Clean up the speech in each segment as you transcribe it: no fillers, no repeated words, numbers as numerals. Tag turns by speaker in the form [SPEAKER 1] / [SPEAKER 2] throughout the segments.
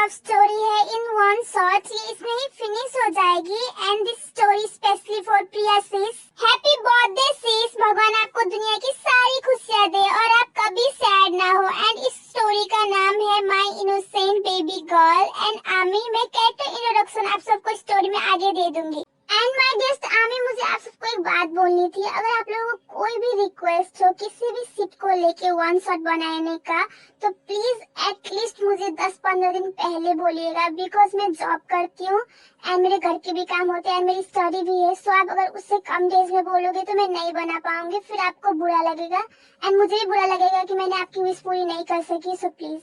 [SPEAKER 1] Love story है in one shot, ये इसमें ही फिनिश हो जाएगी। And this story specially for Priya sis. Happy birthday sis, भगवान आपको दुनिया की सारी खुशियाँ दे और आप कभी सैड ना हो। एंड इस स्टोरी का नाम है माई इनोसेंट बेबी गर्ल। एंड आमी, मैं कैरेक्टर इंट्रोडक्शन आप सबको स्टोरी में आगे दे दूंगी। एंड माय गेस्ट आमी, मुझे आप सबको एक बात बोलनी थी। अगर आप लोगों को कोई भी रिक्वेस्ट हो किसी भी सीट को लेके वन शॉट बनाने का, तो प्लीज एटलीस्ट मुझे 10-15 दिन पहले बोलिएगा, बिकॉज मैं जॉब करती हूँ एंड मेरे घर के भी काम होते हैं एंड मेरी स्टडी भी है। सो आप अगर उससे कम डेज में बोलोगे तो मैं नहीं बना पाऊंगी, फिर आपको बुरा लगेगा एंड मुझे भी बुरा लगेगा कि मैंने आपकी विश पूरी नहीं कर सकी। So please.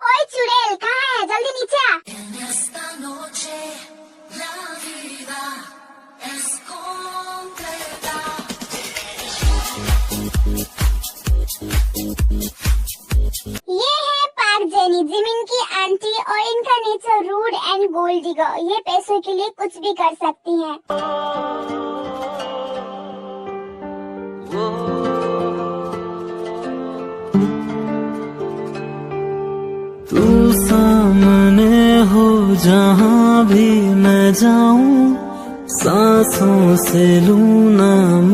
[SPEAKER 1] ओए चुड़ैल, कहाँ है? जल्दी नीचे आ। ये है पार्क जेनी, जिमिन की आंटी, और इनका nature rude and gold digger. ये पैसों के लिए कुछ भी कर सकती हैं।
[SPEAKER 2] तू सामने हो जहाँ भी मैं जाऊँ, सांसों से लूँ नाम।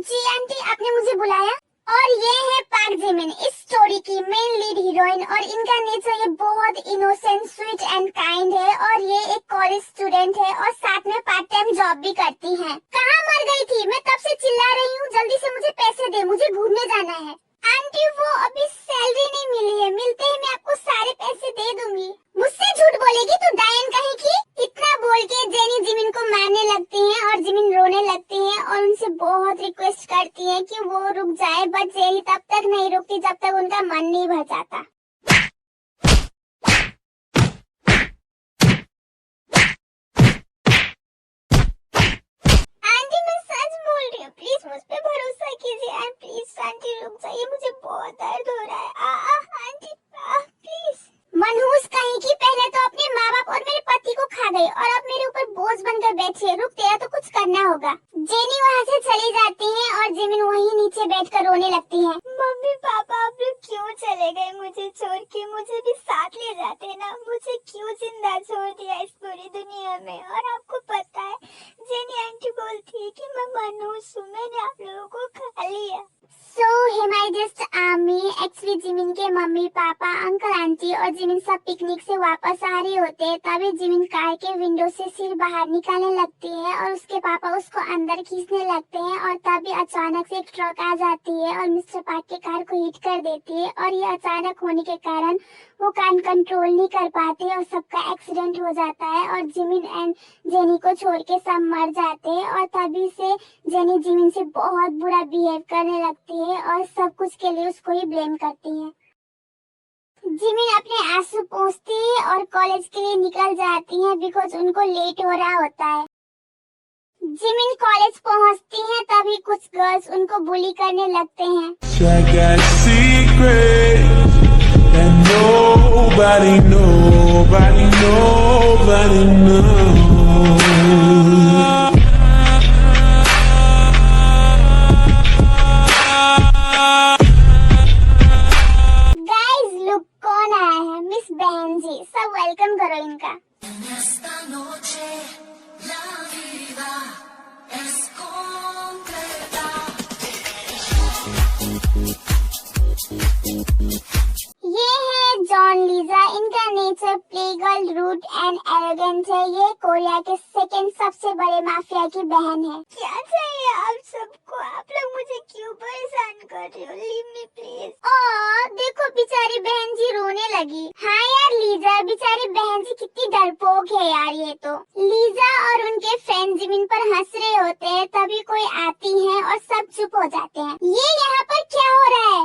[SPEAKER 1] जी आंटी, आपने मुझे बुलाया। और ये है पार्क जेमिन, इस स्टोरी की मेन लीड हीरोइन, और इनका नेचर ये बहुत इनोसेंट, स्वीट एंड काइंड है। और ये एक कॉलेज स्टूडेंट है और साथ में पार्ट टाइम जॉब भी करती हैं। कहाँ मर गई थी? मैं तब से चिल्ला रही हूँ, जल्दी से मुझे पैसे दे, मुझे घूमने जाना है। आंटी, वो अभी सैलरी नहीं मिली है, मिलते ही मैं आपको सारे पैसे दे दूंगी। मुझसे झूठ बोलेगी तू डायन कहेगी? इतना बोल के जेनी जिमिन को मारने लगती हैं और जिमिन रोने लगती हैं और उनसे बहुत रिक्वेस्ट करती हैं कि वो रुक जाए, बट जेनी तब तक नहीं रुकती जब तक उनका मन नहीं भर जाता। आंटी, मैं सच बोल रही हूँ, प्लीज मुझ पे भरोसा कीजिए। प्लीज आंटी रुक जाइए, मुझे बहुत दर्द हो रहा है। Aunty please. मनहूस कहीं की, पहले तो अपने माँ बाप और मेरे पति को खा गई और अब मेरे ऊपर बोझ बनकर बैठी है। रुक, तेरा तो कुछ करना होगा। जेनी वहाँ से चली जाती है और जिमिन वहीं नीचे बैठकर रोने लगती है। मम्मी पापा, आप लोग क्यों चले गए मुझे छोड़ के? मुझे भी साथ ले जाते ना, मुझे क्यों जिंदा छोड़ दिया इस पूरी दुनिया में? और आपको पता है, जेनी आंटी बोलती है कि मैं मनहूस हूँ, मैंने आप लोगों को खा लिया। So, my guest आमी, एक्चुअली जिमिन के मम्मी पापा, अंकल आंटी और जिमिन सब पिकनिक से वापस आ रहे होते हैं। तभी जिमिन कार के विंडो से सिर बाहर निकालने लगती है और उसके पापा उसको अंदर खींचने लगते हैं। और तभी अचानक से एक ट्रक आ जाती है और मिस्टर पार्क के कार को हिट कर देती है। और ये अचानक होने के कारण वो कार कंट्रोल नहीं कर पाते और सबका एक्सीडेंट हो जाता है और जिमिन एंड जेनी को छोड़ के सब मर जाते हैं। और तभी से जेनी जिमिन से बहुत बुरा बिहेव करने लगती है और सब कुछ के लिए उसको ही ब्लेम करती है। जिमिन अपने आंसू पोंछती है और कॉलेज के लिए निकल जाती है बिकॉज उनको लेट हो रहा होता है। जिमिन कॉलेज पहुंचती है, तभी कुछ गर्ल्स उनको बुली करने लगते हैं। कौन आया है? मिस बहन जी, सब वेलकम करो इनका। ये है जॉन लीजा, इनका nature play girl, rude and arrogant है। ये कोरिया के सेकंड सबसे बड़े माफिया की बहन है। क्या चाहिए आप सबको? आप लोग मुझे क्यों परेशान कर रहे हो? Leave me please. देखो बेचारी बहन जी रोने लगी। हाँ यार लीजा, बेचारी बहन जी कितनी डरपोक है यार। ये तो लीजा और उनके फ्रेंड जिमिन पर हंस रहे होते हैं, तभी कोई आती है और सब चुप हो जाते हैं। ये यहाँ पर क्या हो रहा है?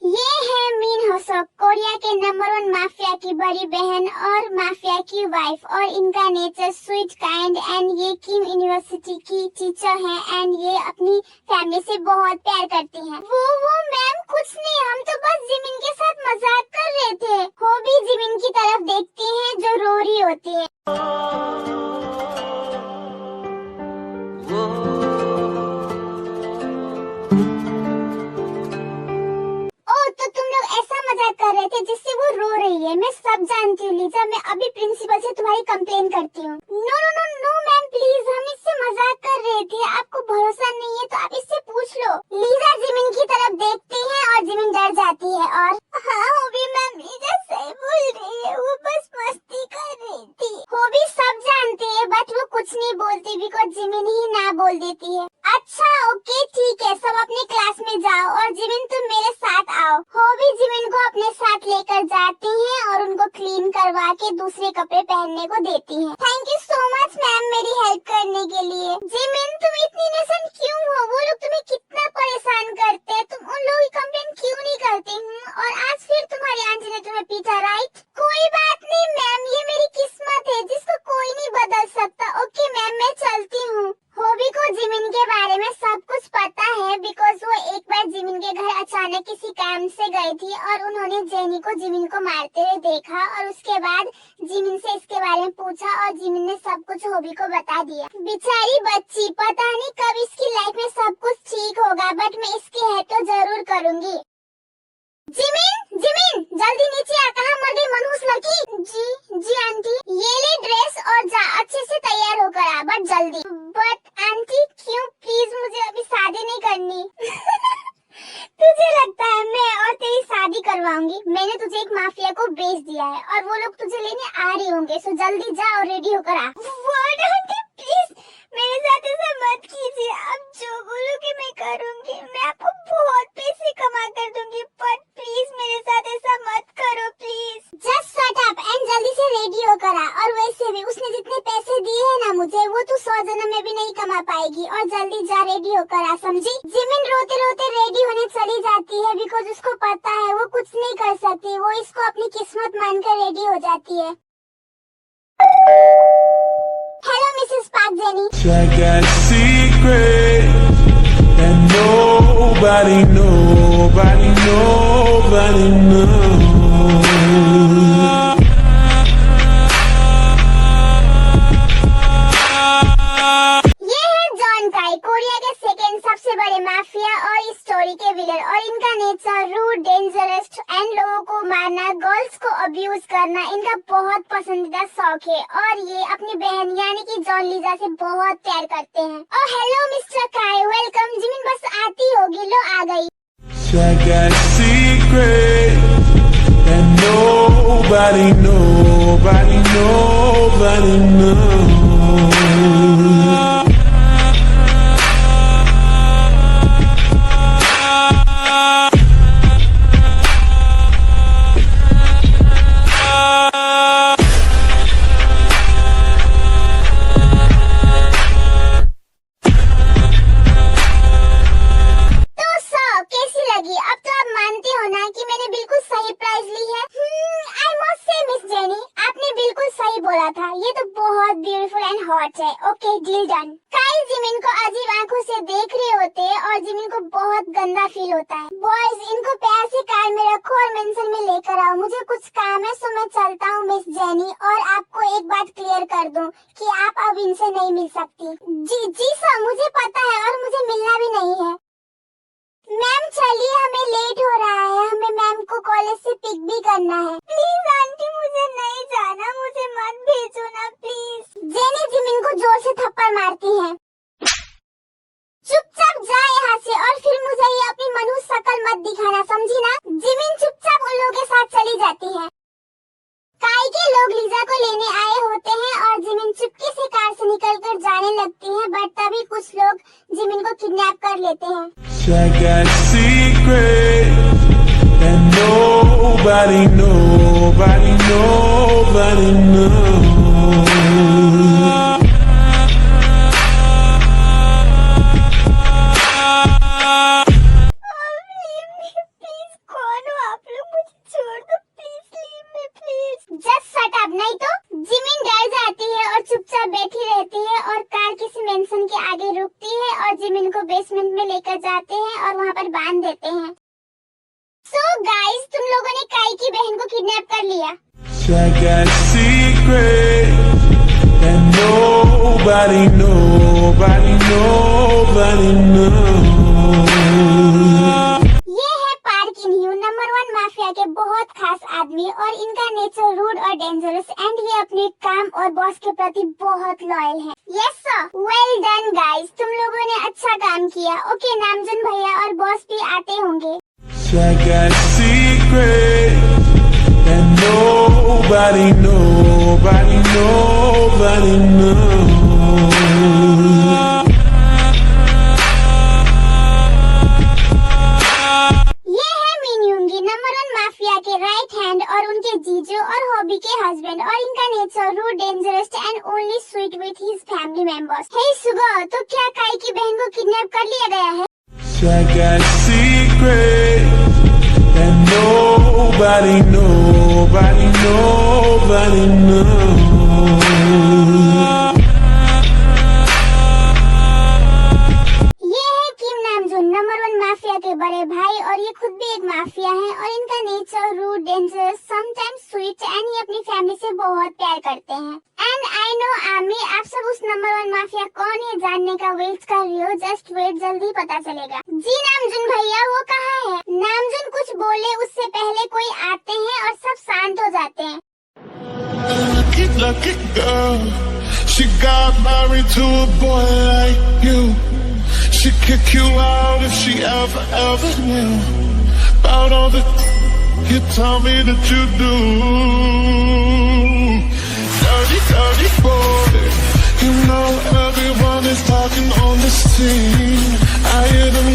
[SPEAKER 1] ये है मीन होसोक, कोरिया के नंबर 1 माफिया की बड़ी बहन और माफिया की वाइफ और इनका नेचर स्वीट काइंड एंड ये किम यूनिवर्सिटी की टीचर हैं एंड ये अपनी फैमिली से बहुत प्यार करती हैं। वो मैम कुछ नहीं, हम तो बस जिमिन के साथ मजाक कर रहे थे। वो भी जिमिन की तरफ देखती हैं जो रो रही होती है। तो तुम लोग ऐसा मजाक कर रहे थे जिससे वो रो रही है। मैं सब जानती हूँ लीजा, मैं अभी प्रिंसिपल से तुम्हारी कंप्लेन करती हूँ। No no no no ma'am please, हम इससे मजाक कर रहे थे। आपको भरोसा नहीं है तो आप इससे पूछ लो। लीजा जिमिन की तरफ देखती है और जिमिन डर जाती है। और हाँ वो भी मैम लीजा सही बोल रही है, वो बस मस्ती कर रही थी। वो भी सब जानती है बट वो कुछ नहीं बोलती बिकॉज जिमिन ही ना बोल देती है। अच्छा ओके ठीक है, सब अपने क्लास में जाओ और जिमिन तुम मेरे साथ आओ। वो भी जिमिन को अपने साथ लेकर जाती हैं और उनको क्लीन करवा के दूसरे कपड़े पहनने को देती हैं। Thank you so much ma'am मेरी हेल्प करने के लिए। जिमिन तुम इतनी इनोसेंट क्यों हो? वो लोग तुम्हें कितना परेशान करते हैं, तुम उन लोगों की कंप्लेन क्यों नहीं करती? और आज फिर तुम्हारी आंटी ने तुम्हें पीटा, राइट? कोई बात नहीं मैम, ये मेरी किस्मत है जिसको कोई नहीं बदल सकता। ओके मैम मैं चलती हूँ। होबी को जिमिन के बारे में सब कुछ पता है बिकॉज वो एक बार जिमिन के घर अचानक किसी काम से गई थी और उन्होंने जेनी को जिमिन को मारते हुए देखा और उसके बाद जिमिन से इसके बारे में पूछा और जिमिन ने सब कुछ होबी को बता दिया। बेचारी बच्ची, पता नहीं कब इसकी लाइफ में सब कुछ ठीक होगा बट मैं इसकी हेल्प तो जरूर करूँगी। जिमिन जिमिन जल्दी नीचे आ, कहाँ मर गई मनहूस लड़की? जी आंटी। ये ले ड्रेस और जा अच्छे से तैयार होकर आ बट जल्दी। बट आंटी क्यों? प्लीज मुझे अभी शादी नहीं करनी। तुझे लगता है मैं और तेरी शादी करवाऊंगी? मैंने तुझे एक माफिया को बेच दिया है और वो लोग तुझे लेने आ रहे होंगे, सो जल्दी जा और रेडी होकर आ। व्हाट आंटी प्लीज मेरे साथ ऐसा मत कीजिए, आप जो बोलोगे मैं करूंगी। मैं आपको बहुत पैसे कमा कर दूंगी बट प्लीज मेरे साथ ऐसा मत करो please. Just shut up and जल्दी से रेडी होकर आ। और वैसे भी उसने जितने पैसे दिए हैं ना मुझे, वो तू 100 जन्म में भी नहीं कमा पाएगी। और जल्दी जा रेडी होकर आ, समझी? जिमिन रोते रोते रेडी होने चली जाती है बिकॉज उसको पता है वो कुछ नहीं कर सकती। वो इसको अपनी किस्मत मानकर रेडी हो जाती है। Hello Mrs park jenny.
[SPEAKER 3] I got secrets that nobody knows.
[SPEAKER 1] ये है जॉन काई, कोरिया के सेकेंड सबसे बड़े माफिया और इस स्टोरी के विलन। और इनका नेचर रूड, डेंजरस एंड लोगों को मारना, गर्ल्स को अब्यूज करना इनका बहुत पसंदीदा शौक है। और ये अपनी बहन यानी कि जॉन लीजा से बहुत प्यार करते हैं। और हेलो मिस्टर काई, वेलकम। जिमिन बस आती होगी, लो आ गई।
[SPEAKER 3] I got secrets that nobody knows.
[SPEAKER 1] था, ये तो बहुत ब्यूटीफुल एंड हॉट है। Okay deal done. काई जिमिन को अजीब आंखों से देख रहे होते हैं और जिमिन को बहुत गंदा फील होता है। बॉयज इनको प्यार से कार में रखो और मेंशन में लेकर आओ, मुझे कुछ काम है सो मैं चलता हूँ मिस जेनी। और आपको एक बात क्लियर कर दूं कि आप अब इनसे नहीं मिल सकती। जी सर मुझे पता है और मुझे मिलना भी नहीं है। मैम चलिए हमें लेट हो रहा है, हमें मैम को कॉलेज से पिक भी करना है। प्लीज आंटी मुझे नहीं जाना, मुझे मत भेजो ना प्लीज। जेनी जिमिन को जोर से थप्पड़ मारती है। चुपचाप जा यहाँ से और फिर मुझे ये अपनी मनुष्य शक्ल मत दिखाना, समझी ना। जिमिन चुपचाप उन लोगों के साथ चली जाती है। काई के लोग लीजा को लेने आए होते हैं और जिमिन चुपके से कार से निकलकर जाने लगती है, बट तभी कुछ लोग जिमिन को किडनैप कर लेते हैं।
[SPEAKER 3] I got secrets that nobody knows.
[SPEAKER 1] नहीं तो जिमिन बहन को बेसमेंट में लेकर जाते हैं और वहाँ पर बांध देते हैं। सो गाइस, तुम लोगों ने काई की बहन को किडनैप कर लिया।
[SPEAKER 3] I got secrets that nobody knows.
[SPEAKER 1] ये है park in you, number 1 mafia के बहुत खास आदमी और इनका नेचर रूड और डेंजरस एंड ये अपने काम और बॉस के प्रति बहुत लॉयल है। Yes sir, well done guys, तुम लोगों ने अच्छा काम किया। ओके, नामजुन भैया और बॉस भी आते होंगे।
[SPEAKER 3] I got secrets that nobody knows.
[SPEAKER 1] ये है मिन्यूंगी, नंबर 1 माफिया के राइट हैंड और उनके जीजू और हॉबी के हस्बैंड और इनका nature rude, dangerous and only sweet with his family members. Hey Suga, तो क्या काई की बहन को किडनैप कर लिया गया है?
[SPEAKER 3] I got secrets that nobody knows.
[SPEAKER 1] ये है किम नामजुन, नंबर 1 माफिया के बड़े भाई और ये खुद भी एक माफिया है और इनका nature rude, dangerous, sometimes sweet and ये अपनी फैमिली से बहुत प्यार करते हैं। एंड आई नो आमी, आप सब उस नंबर 1 माफिया कौन है जानने का वेट कर रही हो। जस्ट वेट, जल्दी पता चलेगा। जी नामजुन भैया, वो कहाँ है? नामजुन कुछ बोले उससे पहले कोई आते हैं और सब शांत हो जाते हैं।
[SPEAKER 4] Lucky girl, she got married to a boy like you. She'd kick you out if she ever knew about all the you tell me that you do. Dirty boy, you know everyone is talking on this team. I hear them.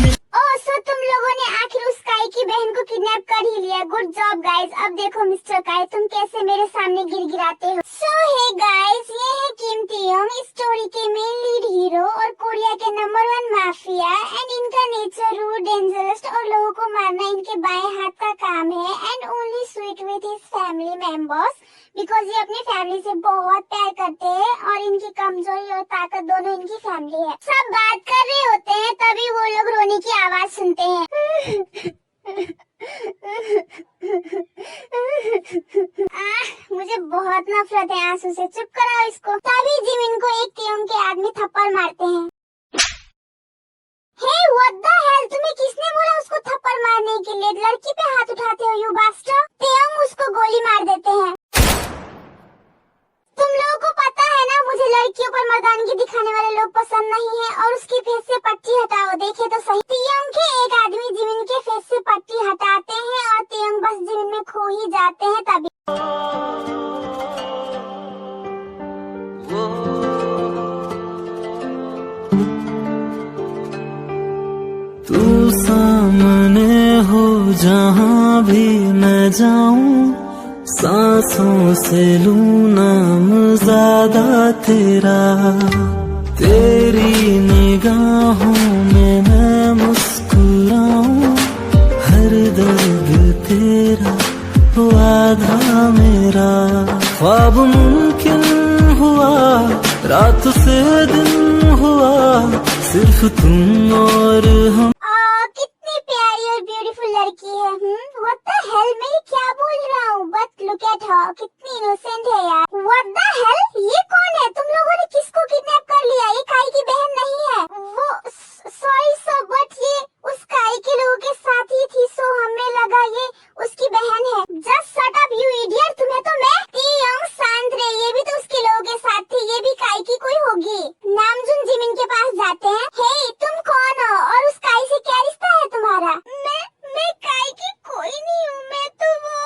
[SPEAKER 1] सो तुम लोगों ने आखिर उस काई की बहन को kidnap कर ही लिया। Good job guys. अब देखो मिस्टर काई, तुम कैसे मेरे सामने गिड़गिड़ाते हो। सो हे गाइस, ये है किम तियोंग, स्टोरी के मेन लीड हीरो और कोरिया के नंबर 1 माफिया एंड इनका नेचर रूड, डेंजरस और लोगों को मारना इनके बाएं हाथ का काम है and only sweet with his family members because ये अपनी फैमिली से बहुत प्यार करते हैं और इनकी कमजोरी और ताकत दोनों इनकी फैमिली है। सब बात कर रहे होते हैं तभी वो लोग रोने की आवाज सुनते हैं। मुझे बहुत नफरत है आंसू से, चुप कराओ इसको। तभी जिमिन को एक तियोंग के आदमी थप्पड़ मारते हैं। हे व्हाट द हेल, तुम्हें किसने बोला उसको थप्पड़ मारने के लिए? लड़की पे हाथ उठाते हो यू बास्टर। तियोंग उसको गोली मार देते हैं। तुम लोगों को पता है ना, मुझे लड़कियों पर मर्दानगी दिखाने वाले लोग पसंद नहीं है और उसकी फेस से पट्टी हटाओ, देखे तो सही। तियोंग के एक आदमी जिमिन के फेस से पट्टी हटाते हैं और तियोंग बस जिमिन में खो ही जाते हैं। तभी
[SPEAKER 2] तू सामने हो जहाँ भी मैं जाऊं, सांसों से लूं नाम ज्यादा तेरा। तेरी निगाहों में मैं मुस्कुराऊं, हर दर्द तेरा हो आधा मेरा। ख्वाब मुमकिन हुआ, रात से दिन हुआ, सिर्फ तुम और हम।
[SPEAKER 1] कितनी प्यारी और ब्यूटीफुल लड़की है। व्हाट द हेल, मैं ये क्या बोल रहा हूँ? बट लुक एट हर, कितनी इनोसेंट है यार। व्हाट द हेल, ये कौन है? तुम लोगों ने किसको किडनैप कर लिया? ये काई की बहन नहीं है। वो सॉरी सर, बट ये उस काई के लोगों के साथ ही थी, सो हमें लगा ये उसकी बहन है। Just shut up you idiot, तुम्हें तो मैं। तियोंग शांत रहे, ये भी तो उसके लोगों के साथ थी, ये भी काई की कोई होगी। नामजुन जिमिन के पास जाते हैं। हे तुम कौन हो और उस काई से क्या रिश्ता है तुम्हारा? मैं काई की कोई नहीं हूँ, मैं तो वो।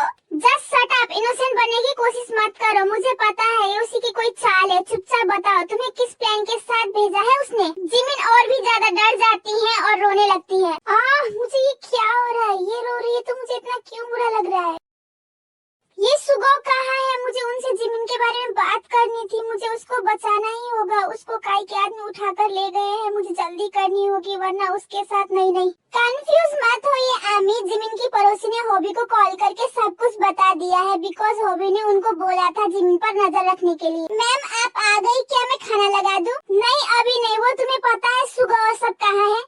[SPEAKER 1] जस्ट शट अप, इनोसेंट बनने की कोशिश मत करो, मुझे पता है ये उसी की कोई चाल है। चुपचाप बताओ तुम्हें किस प्लान के साथ भेजा है उसने? जिमिन और भी ज्यादा डर जाती है और रोने लगती है। मुझे ये क्या हो रहा है? ये रो रही है तो मुझे इतना क्यों बुरा लग रहा है? ये सुगो कहाँ है? मुझे उनसे जिमिन के बारे में बात करनी थी, मुझे उसको बचाना ही होगा। उसको काई के आदमी उठाकर ले गए हैं, मुझे जल्दी करनी होगी वरना उसके साथ नहीं। कंफ्यूज मत हो ये आमी, जिमिन की पड़ोसी ने हॉबी को कॉल करके सब कुछ बता दिया है बिकॉज हॉबी ने उनको बोला था जिमिन पर नजर रखने के लिए। मैम आप आ गई क्या? मैं खाना लगा दूं? नहीं अभी नहीं, वो तुम्हें पता है सुगो और सब कहाँ है?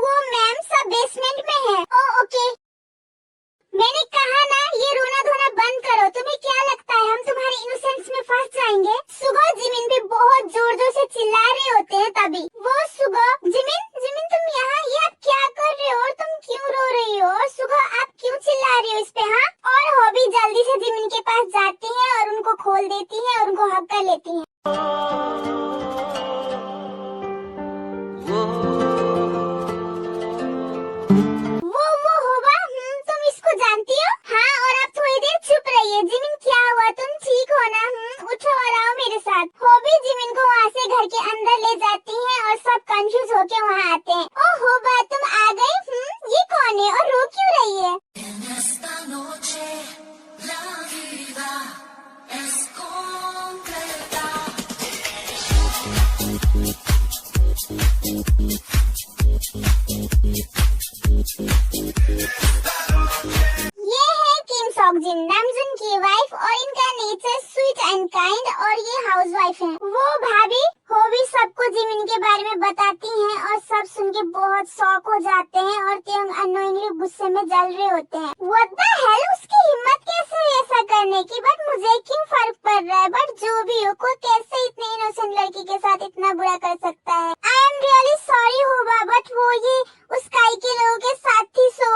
[SPEAKER 1] वो मैम सब बेसमेंट में है। ओ ओके, मैंने कहा ना ये रोना धोना बंद करो। तुम्हें क्या लगता है हम तुम्हारे इनोसेंस में फंस जाएंगे? सुगो जिमिन पे बहुत जोर जोर से चिल्ला रहे होते हैं तभी। वो सुगो जिमिन जिमिन तुम यहाँ, ये आप क्या कर रहे हो? तुम क्यों रो रही हो? और सुगो आप क्यों चिल्ला रही हो इस पे? हाँ, और हॉबी जल्दी से जिमिन के पास जाती है और उनको खोल देती है और उनको हक कर लेती है। वो होगा, तुम इसको जानती हो? हाँ, और आप थोड़ी देर चुप रहिए। जिमिन क्या हुआ? तुम ठीक हो ना? उठो और आओ मेरे साथ। हॉबी जिमिन को वहाँ से घर के अंदर ले जाती है और सब कंफ्यूज होके वहाँ आते हैं। ओ होबा तुम आ गई? ये कौन है और रो क्यों रही है? ये है किम सॉकजिन, नामजुन की वाइफ, और इनका नेचर स्वीट एंड काइंड, और ये हाउसवाइफ है। वो भाभी हॉबी सबको जिमिन के बारे में बताती हैं और सब सुन के बहुत शॉक हो जाते हैं और त्योंग अननोइंगली गुस्से में जल रहे होते हैं। व्हाट द हेल, उसकी हिम्मत कैसे है ऐसा करने की? बट मुझे क्यों फर्क पड़ रहा है? बट जो भी हो, कोई कैसे इतने इनोसेंट लड़की के साथ इतना बुरा कर सकता है? आई एम रियली सॉरी होबा, बट वो ये उस काई के लोगों के साथ थी। सो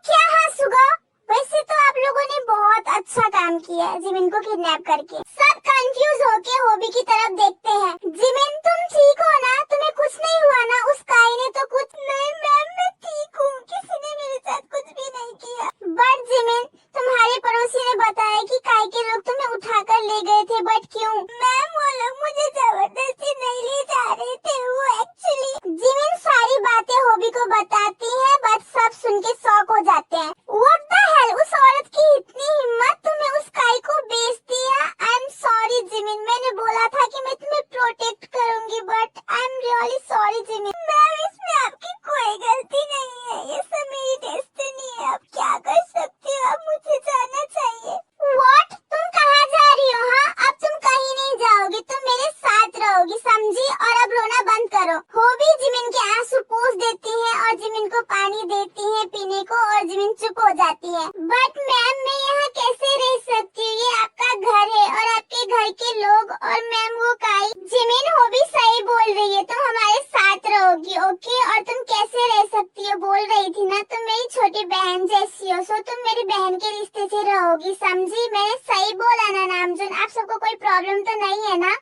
[SPEAKER 1] क्या? हाँ सुगा, वैसे तो आप लोगों ने बहुत अच्छा काम किया है जिमिन को किडनैप करके। सब कंफ्यूज होके हॉबी की तरफ देखते हैं। जिमिन तुम ठीक हो ना? तुम्हें कुछ नहीं हुआ ना? उस काई ने तो कुछ नहीं। मैम मैं ठीक हूँ, किसी ने मेरे साथ कुछ भी नहीं किया। बट जिमिन तुम्हारे पड़ोसी ने बताया कि काई के लोग तुम्हें उठाकर ले गए थे, बट क्यों? मैम वो लोग मुझे जबरदस्ती नहीं ले जा रहे थे, वो एक्चुअली। जिमिन सारी बातें हॉबी को बताती है बट सब सुन के शॉक हो जाते हैं। व्हाट द हेल, उस औरत की इतनी हिम्मत, तुम्हें उस काई को बेच दिया। आई एम सॉरी जिमिन, मैंने बोला था कि मैं तुम्हें प्रोटेक्ट करूंगी, but I am really sorry Jimin. Ma'am इसमें आपकी कोई गलती नहीं है, ये सब मेरी डेस्टिनी है। अब क्या कर सकती हो? अब मुझे जाना चाहिए। व्हाट, तुम कहाँ जा रही हो? हाँ, अब तुम कहीं नहीं जाओगी, तुम मेरे साथ रहोगी, समझी? और अब रोना बंद करो। हॉबी जिमिन के आंसू पोंछ देती है और जिमिन को पानी देती है पीने को, और जिमिन चुप हो जाती है। बट मैम मैं यहाँ कैसे रह सकती हूँ? ये आपका घर है और आपके घर के लोग, और मैम वो काई। जिमिन हॉबी सही बोल रही है, तुम हमारे साथ रहोगी, ओके? और तुम कैसे रह सकती हो? बोल रही थी ना तुम मेरी छोटी बहन जैसी हो, सो तुम मेरी बहन के रिश्ते से रहोगी, समझी? मैंने सही बोला ना नामजुन? आप सबको कोई प्रॉब्लम तो नहीं है ना?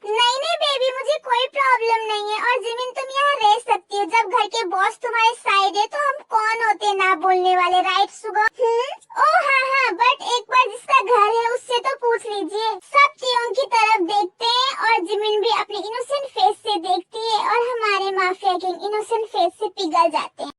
[SPEAKER 1] नहीं बेबी, मुझे कोई प्रॉब्लम नहीं है। और जिमिन तुम यहाँ रह सकती हो, जब घर के बॉस तुम्हारे साइड है तो हम कौन होते हैं ना बोलने वाले, राइट सुगो? ओ हाँ, बट एक बार जिसका घर है उससे तो पूछ लीजिए। सब त्यों की तरफ देखते हैं और जिमिन भी अपने इनोसेंट फेस से देखती है और हमारे माफिया किंग इनोसेंट फेस से पिघल जाते हैं।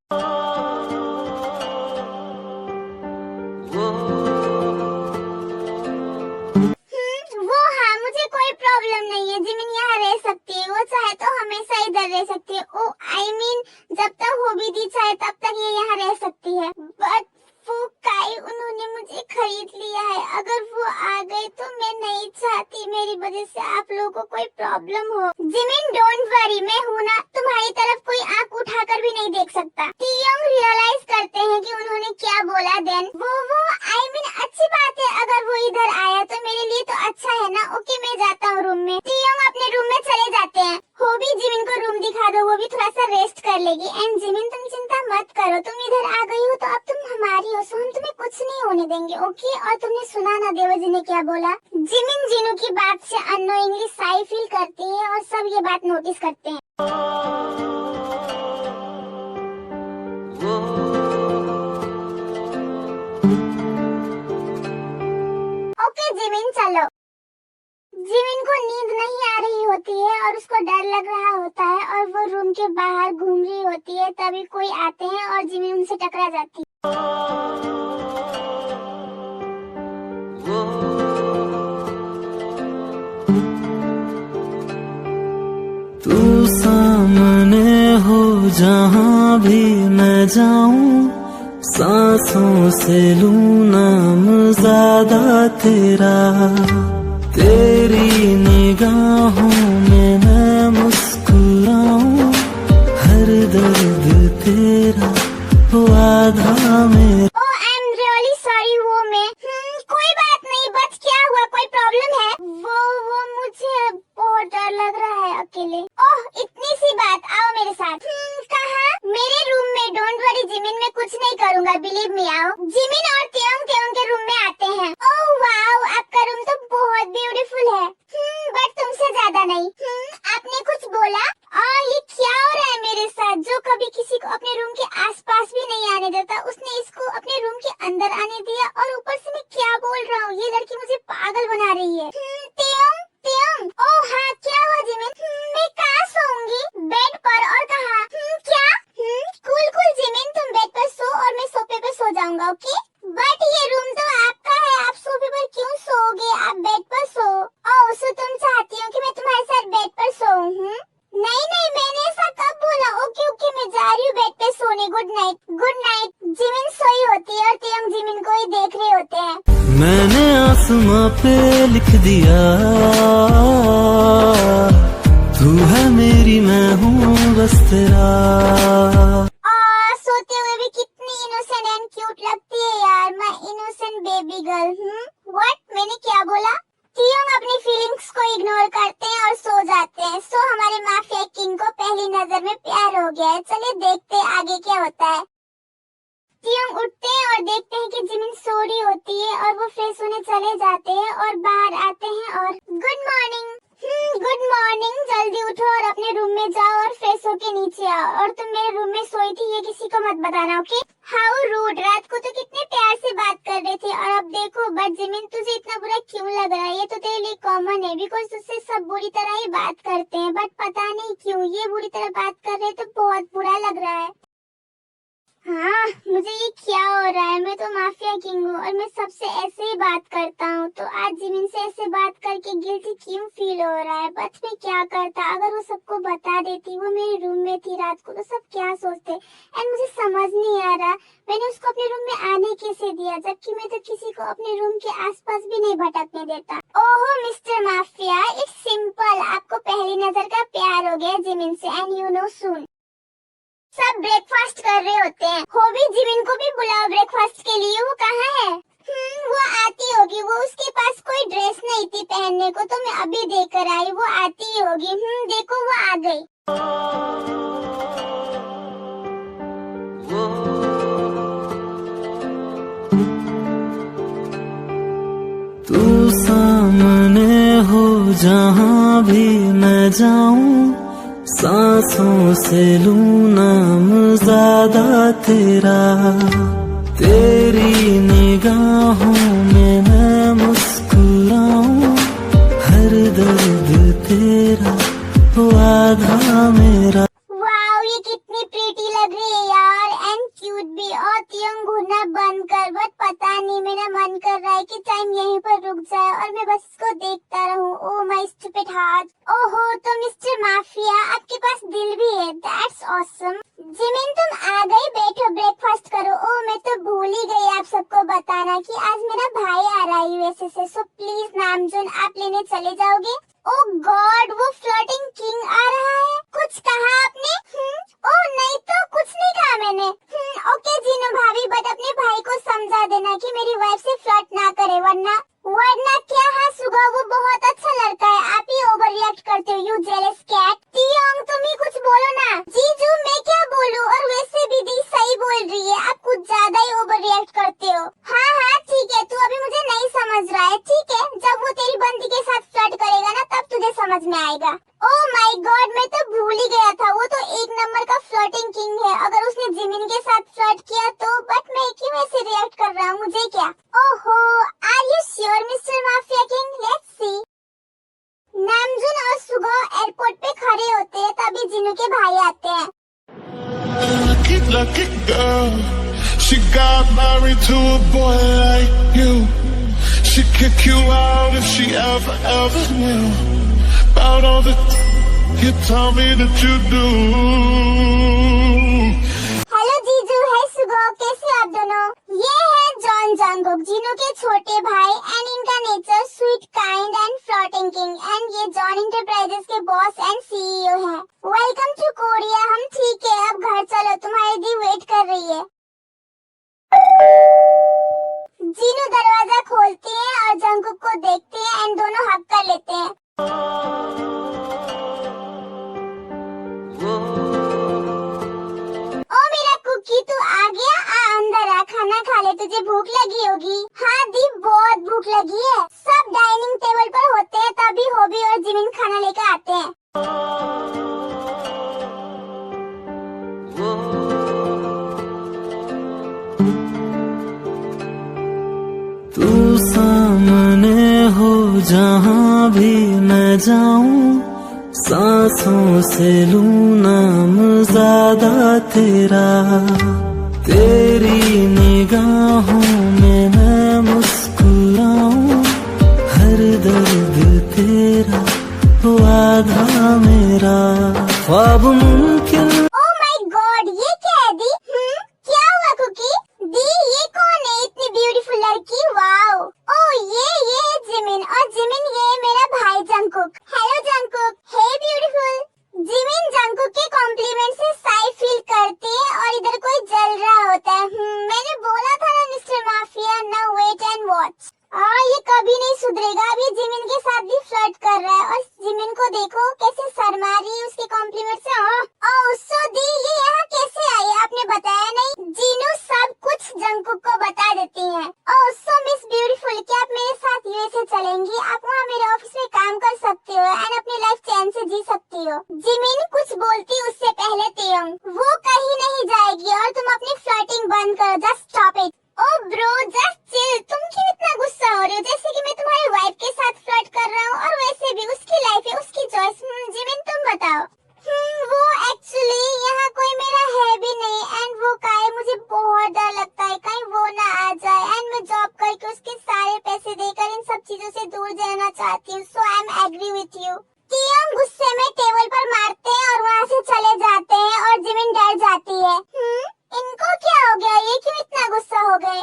[SPEAKER 1] वो हाँ, मुझे कोई प्रॉब्लम नहीं है, जिमिन यहाँ रह सकती है, वो चाहे तो हमेशा इधर रह सकती है। ओ आई मीन जब तक हॉबी दी चाहे तब तक ये यहाँ रह सकती है। बट वो काई, उन्होंने मुझे खरीद लिया है। अगर वो आ गए तो मैं नहीं चाहती मेरी वजह से आप लोगों को कोई प्रॉब्लम हो। जिमिन डोंट वरी, मैं हूँ ना, तुम्हारी तरफ कोई आंख उठाकर भी नहीं देख सकता। तियोंग रियलाइज करते हैं कि उन्होंने क्या बोला। देन वो आई मीन अच्छी बात है, अगर वो इधर आया तो मेरे लिए तो अच्छा है ना। ओके मैं जाता हूँ रूम में। तियोंग अपने रूम में चले जाते हैं। हॉबी जिमिन को रूम दिखा दो, वो भी थोड़ा सा रेस्ट कर लेगी। एंड जिमिन तुम चिंता मत करो, तुम इधर आ गई हो तो अब तुम हमारी हो, सो हम तुम्हें कुछ नहीं होने देंगे, ओके? और तुमने सुना ना देवजी ने क्या बोला? जिमिन जिनू की बात से अननोइंगली साई फील करती है और सब ये बात नोटिस करते हैं। ओके जिमिन चलो। जिमिन को नींद नहीं आ रही होती है और उसको डर लग रहा होता है और वो रूम के बाहर घूम रही होती है, तभी कोई आते हैं और जिमिन उनसे टकरा जाती है।
[SPEAKER 2] तू सामने हो जहाँ भी मैं जाऊं, सांसों से लूं नाम ज्यादा तेरा। तेरी निगाहों में मैं मुस्कुराऊं, हर दर्द तेरा हो आधा मेरा।
[SPEAKER 1] Oh, I'm really sorry वो मैं कोई बात नहीं, बस क्या हुआ, कोई प्रॉब्लम है? वो मुझे बहुत डर लग रहा है अकेले। ओह इतनी सी बात, आओ मेरे साथ। कहाँ? मेरे रूम में। डोंट वरी जिमिन, मैं कुछ नहीं करूँगा, बिलीव मी। आओ। जिमिन और त्योंग के रूम में आते हैं। ओह वाओ, आपका रूम तो बहुत ब्यूटीफुल है। बट तुमसे ज्यादा नहीं। आपने कुछ बोला? ये क्या हो रहा है मेरे साथ? जो कभी किसी को अपने रूम के आसपास भी नहीं आने देता, उसने इसको अपने रूम के अंदर आने दिया। और ऊपर से मैं क्या बोल रहा हूँ, ये लड़की मुझे पागल बना रही है। त्योंग, ओह हाँ, क्या हुआ जिमिन? मैं कहाँ सोऊंगी? बेड पर? और कहाँ? क्या? कूल जिमिन, तुम बेड पर सो और मैं सोफे पे सो जाऊंगा, ओके? बट ये रूम तो आपका है, आप सोफे पर क्यों सोओगे? आप बेड पर सो। ओह सो तुम चाहती हो कि मैं तुम्हारे साथ बेड पर सोऊं? नहीं, मैंने ऐसा कब बोला? ओके, मैं जा रही हूँ बेड पे सोने। Good night. जिमिन सोई होती है और त्योंग जिमिन को ही देख रहे होते हैं।
[SPEAKER 2] मैंने आसमां पे लिख दिया, तू है मेरी, मैं हूँ बस तेरा।
[SPEAKER 1] सोते हुए भी कितनी इनोसेंट एंड क्यूट लगती है यार, my innocent baby girl. What? मैंने क्या बोला? त्योंग अपनी फीलिंग्स को इग्नोर करते हैं और सो जाते हैं। सो हमारे माफिया किंग को पहली नजर में प्यार हो गया है। चलिए देखते हैं आगे क्या होता है। त्योंग उठते हैं और देखते हैं कि जिमिन सो रही होती है और वो फ्रेश होने चले जाते हैं और बाहर आते हैं और गुड मॉर्निंग, जल्दी उठो और अपने रूम में जाओ और फ्रेश होके नीचे आओ। और तुम मेरे रूम में सोई थी, ये किसी को मत बताना, ओके? हाउ रूड, रात को तो कितने प्यार से बात कर रहे थे और अब देखो। बट जिमिन तुझे इतना बुरा क्यों लग रहा है? ये तो तेरे लिए कॉमन है, बिकॉज तुझसे सब बुरी तरह ही बात करते हैं। बट पता नहीं क्यों ये बुरी तरह बात कर रहे तो बहुत बुरा लग रहा है। हाँ, मुझे ये क्या हो रहा है? मैं तो माफिया किंग हूँ और मैं सबसे ऐसे ही बात करता हूँ, तो आज जिमिन से ऐसे बात करके गिल्टी क्यों फील हो रहा है? बट मैं क्या करता? अगर वो सबको बता देती वो मेरे रूम में थी रात को, तो सब क्या सोचते? एंड मुझे समझ नहीं आ रहा मैंने उसको अपने रूम में आने कैसे दिया, जबकि मैं तो किसी को अपने रूम के आसपास भी नहीं भटकने देता। ओहो मिस्टर माफिया, इट्स सिंपल, आपको पहली नजर का प्यार हो गया जिमिन से, एंड यू नो सून। सब ब्रेकफास्ट कर रहे होते हैं। हो भी जिमिन को भी बुलाओ ब्रेकफास्ट के लिए। वो कहाँ है? वो आती होगी। वो उसके पास कोई ड्रेस नहीं थी पहनने को, तो मैं अभी देकर आई। वो आती ही होगी। देखो वो आ गई।
[SPEAKER 2] तू सामने हो जहाँ भी मैं जाऊं, सांसों से लूं नाम ज्यादा तेरा। तेरी निगाहों में मैं मुस्कुराऊं, हर दर्द तेरा हो आधा मेरा।
[SPEAKER 1] वाओ, ये कितनी प्रीटी लग रही है यार, एंड क्यूट भी। और त्योंग घूरना बंद कर। बट पता नहीं, मेरा मन कर रहा है कि टाइम यहीं पर रुक जाए और मैं बस इसको देखता रहूं। Oh my stupid heart. ओहो, तो मिस्टर माफिया आपके पास दिल भी है, दैट्स ऑसम। जिमिन तुम आ गई, बैठो ब्रेकफास्ट करो। ओह मैं तो भूल ही गई आप सबको बताना कि आज मेरा भाई आ रहा है यूएसए से। सो प्लीज नामजून आप लेने चले जाओगे? ओह गॉड, वो फ्लर्टिंग किंग आ रहा है। कुछ कहा आपने? ओह नहीं तो कुछ नहीं कहा मैंने। ओके जीनू भाभी, बट अपने भाई को समझा देना कि मेरी वाइफ से फ्लर्ट ना करे, वरना क्या? हाँ सुगा, वो बहुत अच्छा लड़का है, आप ही ओवर रिएक्ट करते हो, यू जेलस कैट। त्योंग तुम ही कुछ बोलो ना। जीजू मैं क्या बोलूं? और वैसे भी दी सही बोल रही है, आप कुछ ज्यादा ही ओवर रिएक्ट करते हो। हाँ ठीक है, तू अभी मुझे नहीं समझ रहा है, ठीक है? जब वो तेरी बंदी के साथ फ्लर्ट करेगा ना, तब तुझे समझ में आएगा। ओह माय गॉड, मैं तो भूल ही गया था, वो तो एक नंबर का फ्लर्टिंग किंग है। अगर उसने जिमिन के साथ फ्लर्ट किया तो, बट मैं क्यों ऐसे रिएक्ट कर रहा हूँ, मुझे क्या? ओहो, are you sure mister mafia king? Let's see. Namjoon और सुगो एयरपोर्ट पे खड़े होते हैं, तभी जिनू के भाई आते हैं।
[SPEAKER 4] Lucky girl, she got married to a boy like you. She'd kick you out if she ever knew about all the you tell me that you do.
[SPEAKER 1] Hello जीजू, है सुगो, कैसे आप दोनों? ये है जॉन जंगकुक, जिनू के छोटे भाई एंड इनका nature sweet, kind and flirting king, and ये जॉन इंटरप्राइजेस के बॉस एंड सीईओ हैं। Welcome to Korea. हम ठीक है, अब घर चलो, तुम्हारी दी वेट कर रही है। जीनू दरवाजा खोलते हैं और जंगकुक को देखते हैं एंड दोनों हग कर लेते हैं। ओ मेरा कुकी, तू आ गया? आ अंदर आ, खाना खा ले, तुझे भूख लगी होगी। हाँ दी, बहुत भूख लगी है। सब डाइनिंग टेबल पर होते हैं, तभी होबी और जिमिन खाना लेकर आते हैं।
[SPEAKER 2] तू सामने हो जहाँ भी मैं जाऊं, सांसों से लूं नाम ज्यादा तेरा। तेरी निगाहों में मैं मुस्कुराऊं, हर दर्द तेरा वो आधा मेरा। ख्वाब मुमकिन।
[SPEAKER 1] ओ माय गॉड, ये क्या है दी? क्या हुआ कुकी? दी, ये कौन है इतनी ब्यूटीफुल लड़की? वाओ। ओ ये है जिमिन, और जिमिन ये है मेरा भाई Jungkook. Hello Jungkook. Hey beautiful. Jimin Jungkook के कॉम्प्लीमेंट से साई फील करती है और इधर कोई जल रहा होता है। मैंने बोला था ना mister mafia, now wait and watch. ये कभी नहीं सुधरेगा। अभी जिमिन के साथ भी फ्लर्ट कर रहा है और जिमिन को देखो कैसे शर्मा रही है उसके कॉम्प्लीमेंट से। सो दी, ये यहाँ कैसे आई? आपने बताया नहीं। जीनू सब कुछ जंगकुक को बता देती है। सो मिस ब्यूटीफुल, क्या आप मेरे साथ यूएसए चलेंगी? आप वहाँ मेरे ऑफिस में काम कर सकते हो एंड अपनी लाइफ चैन से जी सकती हो। जिमिन कुछ बोलती उससे पहले तेयंग, वो कहीं नहीं जाएगी और तुम अपनी फ्लर्टिंग बंद करो। Just stop it. Oh bro, just chill. तुम क्यों इतना गुस्सा हो रहे हो? जैसे कि मैं तुम्हारी वाइफ के साथ फ्लर्ट कर रहा हूँ, और वैसे भी उसकी लाइफ है, उसकी चॉइस। जिमिन तुम बताओ। वो एक्चुअली यहाँ कोई मेरा है भी नहीं एंड वो का है, मुझे बहुत डर लगता है कहीं वो ना आ जाए एंड मैं जॉब करके उसके सारे पैसे देकर इन सब चीजों से दूर जाना चाहती हूँ। So I am agree with you. Taeyong गुस्से में टेबल पर मारते हैं और वहाँ से चले जाते हैं और जिमिन डर जाती है। इनको क्या हो गया? ये क्यों इतना गुस्सा हो गए?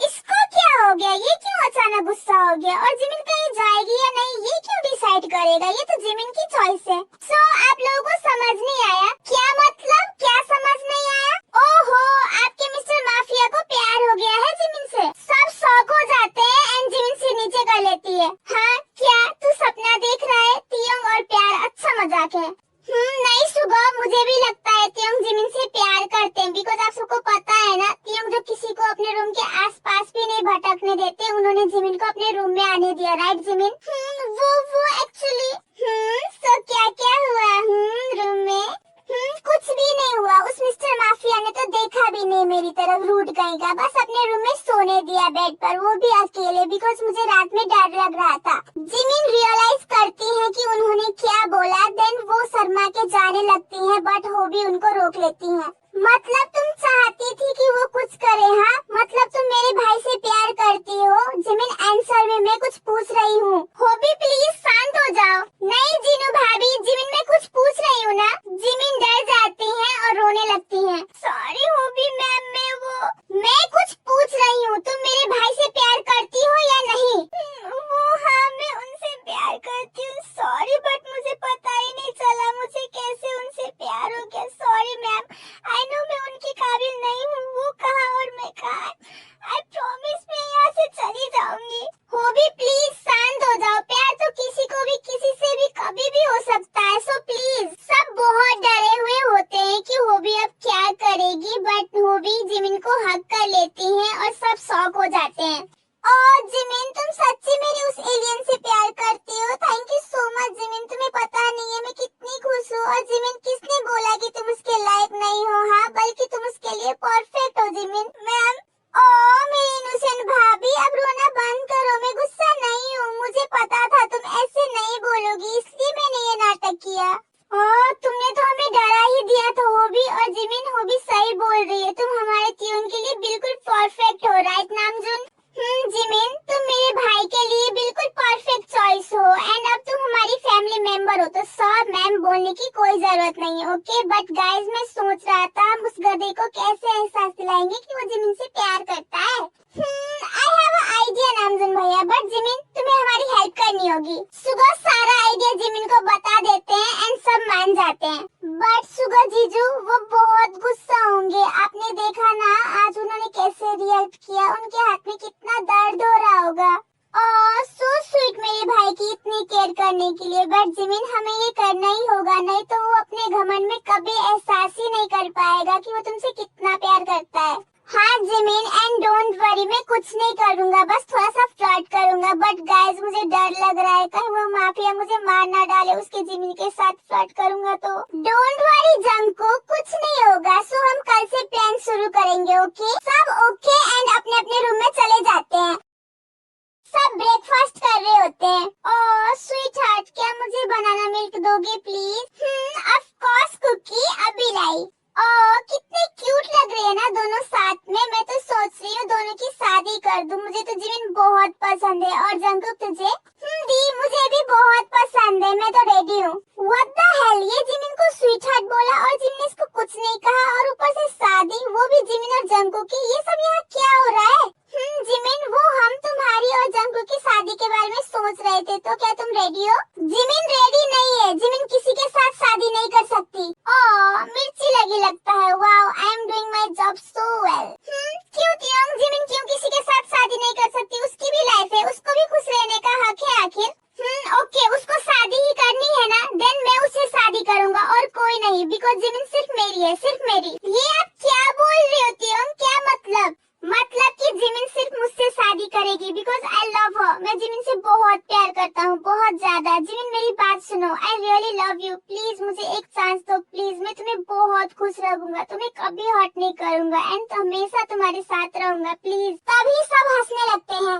[SPEAKER 1] इसको क्या हो गया? ये क्यों अचानक गुस्सा हो गया? और जिमिन कहीं जाएगी या नहीं, ये क्यों डिसाइड करेगा? ये तो जिमिन की चॉइस है। सो आप लोगों को समझ नहीं आया? क्या मतलब? क्या समझ नहीं आया? ओहो, आपके मिस्टर माफिया को प्यार हो गया है जिमिन से। सब शौक हो जाते हैं एंड जिमिन से नीचे कर लेती है। हाँ, क्या तू सपना देख रहा है? तियोंग और प्यार अच्छा मजाक है। नहीं सुबह, मुझे भी लगता है तियोंग जिमिन से प्यार करते हैं, बिकॉज आप सबको पता है ना, तियोंग जो किसी को अपने रूम के आसपास भी नहीं भटकने देते, उन्होंने जिमिन को अपने रूम में आने दिया। Right Jimin? वो एक्चुअली सो क्या हुआ रूम में? कुछ भी नहीं हुआ। उस मिस्टर माफिया ने तो देखा भी नहीं मेरी तरफ, रूट कहीं का। बस अपने रूम में सोने दिया बेड पर, वो भी अकेले, बिकॉज मुझे रात में डर लग रहा था। जिमिन रियलाइज करती है कि उन्होंने क्या बोला, देन वो शर्मा के जाने लगती है, बट होबी उनको रोक लेती है। मतलब तुम चाहती थी कि वो कुछ करे? हाँ, मतलब तुम मेरे भाई से प्यार करती हो? जिमिन आंसर में मैं कुछ पूछ रही हूँ। होबी प्लीज शांत हो जाओ। नहीं जीनू भाभी, जिमिन मैं कुछ पूछ रही हूँ ना। जिमिन डर जाती है और रोने लगती है। सॉरी होबी मैम, मैं कुछ पूछ रही हूँ, तुम मेरे भाई से प्यार करती हो या नहीं? हाँ, मैं उनसे प्यार करती हूँ। सॉरी, बट मुझे पता ही नहीं चला मुझे कैसे उनसे प्यार हो गया। सॉरी मैम, आई नो मैं उनके काबिल नहीं हूँ। वो कहाँ और मैं कहाँ? आई प्रॉमिस मैं यहाँ से चली जाऊंगी। होबी प्लीज शांत हो जाओ। प्यार तो किसी को भी किसी से भी कभी भी हो सकता है। So please. सब बहुत डरे हुए होते हैं कि होबी अब क्या करेगी, बट होबी जिमिन को हक कर लेती है और सब शॉक हो जाते हैं। और जिमिन, तुम सच्ची मेरी उस एलियन से प्यार करती हो? Thank you so much Jimin, तुम्हें पता नहीं है मैं कितनी खुश हूँ। और जिमिन, किसने बोला कि तुम उसके लायक नहीं हो? हाँ, बल्कि तुम उसके लिए परफेक्ट हो जिमिन। मैम, मेरी इनोसेंट भाभी, अब रोना बंद करो। मैं गुस्सा नहीं हूँ, मुझे पता था तुम ऐसे नहीं बोलोगी, इसलिए मैंने ये नाटक किया। तुमने तो हमें डरा ही दिया था होबी। और जिमिन, होबी सही बोल रही है, तुम हमारे तियोंग के लिए बिल्कुल परफेक्ट हो। Right Namjoon? जिमिन, तुम मेरे गधे को कैसे एहसास दिलाएंगे कि वो जिमिन से प्यार करता है। आई हैव अ आइडिया नामजुन भैया, बट जिमिन तुम्हें हमारी हेल्प करनी होगी। सुगा सारा आइडिया जिमिन को बता देते हैं एंड सब मान जाते हैं। बट सुगा जीजू वो बहुत गुस्सा होंगे। आपने देखा ना आज उन्होंने कैसे रिएक्ट किया, उनके हाथ में कितना दर्द हो रहा होगा। और सो स्वीट मेरे भाई की इतनी केयर करने के लिए। बट जिमिन हमें ये करना ही होगा, नहीं तो वो अपने घमंड में कभी एहसास ही नहीं कर पाएगा कि वो तुमसे कितना प्यार करता है। हाँ जिमिन, एंड डोंट वरी, मैं कुछ नहीं करूँगा, बस थोड़ा सा फ्लर्ट करूँगा। बट गाइस मुझे डर लग रहा है कहीं वो माफिया मुझे मार ना डाले उसके जिमिन के साथ फ्लर्ट करूँगा तो। डोंट वरी जंको, कुछ नहीं होगा। सो हम कल से प्लान शुरू करेंगे, ओके? सब ओके एंड अपने अपने रूम में चले जाते हैं। सब ब्रेकफास्ट कर रहे होते हैं। ओह स्वीट हार्ट, क्या मुझे बनाना मिल्क दोगे प्लीज? ऑफ कोर्स कुकी, अभी लाई। ओह कितने क्यूट लग रहे हैं ना दोनों साथ में। मैं तो सोच रही हूँ दोनों की शादी कर दूं। मुझे तो जिमिन बहुत पसंद है। और जंकुक तुझे? दी मुझे भी बहुत पसंद है, मैं तो रेडी हूँ। व्हाट द हेल, ये जिमिन को स्वीट हार्ट बोला और जिमिन ने इसको कुछ नहीं कहा, और ऊपर से शादी, वो भी जिमिन और जंकुक की। ये सब यहाँ क्या हो रहा है? जिमिन वो हम तुम्हारी और जंकुक की शादी के बारे में सोच रहे थे, तो क्या तुम रेडी हो? जिमिन रेडी नहीं है, जिमिन किसी के साथ शादी नहीं कर सकती। ओह मिर्ची लगी लगता है। Wow I am doing my job so well. क्यों तियोंग, जिमिन क्यों किसी के साथ शादी नहीं कर सकती? उसकी भी लाइफ है, उसको भी खुश रहने का हक है आखिर। ओके उसको शादी ही करनी है ना, देन मैं उससे शादी करूँगा और कोई नहीं, बिकॉज जिमिन सिर्फ मेरी है, सिर्फ मेरी। ये आप क्या बोल रही हो तियोंग, क्या मतलब? मतलब कि जिमिन सिर्फ मुझसे शादी करेगी बिकॉज आई लव हर। मैं जिमिन से बहुत प्यार करता हूँ, बहुत ज्यादा। जिमिन मेरी बात सुनो, I really love you, please मुझे एक चांस दो प्लीज। मैं तुम्हें बहुत खुश रखूंगा, तुम्हें कभी हर्ट नहीं करूंगा एंड हमेशा तुम्हारे साथ रहूंगा प्लीज। तभी सब हंसने लगते हैं।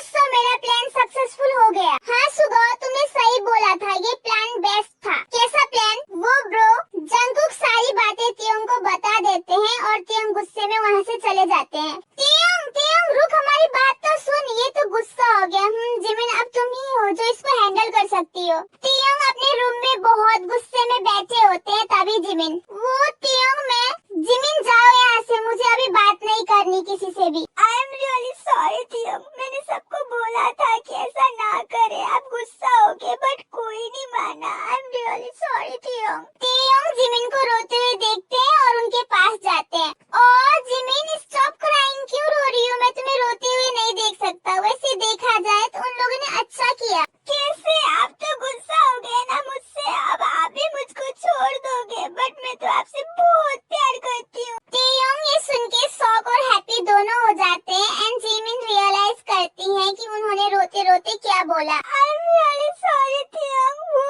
[SPEAKER 1] सो मेरा प्लान सक्सेसफुल हो गया। हाँ सुगा तुमने सही बोला था, ये प्लान बेस्ट था। कैसा प्लान? वो ब्रो जंकुक सारी बातें तियोंग को बता देते हैं और तियोंग गुस्से में वहाँ से चले जाते हैं। तियोंग रुक, हमारी बात तो सुन। ये तो गुस्सा हो गया। जिमिन अब तुम ही हो जो इसको हैंडल कर सकती हो। तियोंग अपने रूम में बहुत गुस्से में बैठे होते हैं, तभी जिमिन वो तियोंग में, जिमिन जाओ यहाँ से, मुझे अभी बात नहीं करनी किसी से भी। आई एम रियली सॉरी तियोंग, मैंने सबको बोला था कि ऐसा ना करे, आप गुस्सा हो गए बट कोई नहीं माना। I am really sorry Taeyong. Taeyong Jimin को रोते हुए देखते हैं और उनके पास जाते हैं। और जिमिन स्टॉप क्राइंग, क्यों रो रही हो? मैं तुम्हें रोते हुए नहीं देख सकता। वैसे देखा जाए तो उन लोगों ने अच्छा किया। कैसे? आप तो गुस्सा हो गए ना मुझसे, अब आप भी मुझको छोड़ दोगे, बट मैं तो आपसे बहुत प्यार करती हूँ। तियोंग ये सुन के शॉक और हैप्पी दोनों हो जाते हैं एंड जिमिन रियलाइज करती हैं कि उन्होंने रोते रोते क्या बोला। आई एम रियली सॉरी तियोंग, वो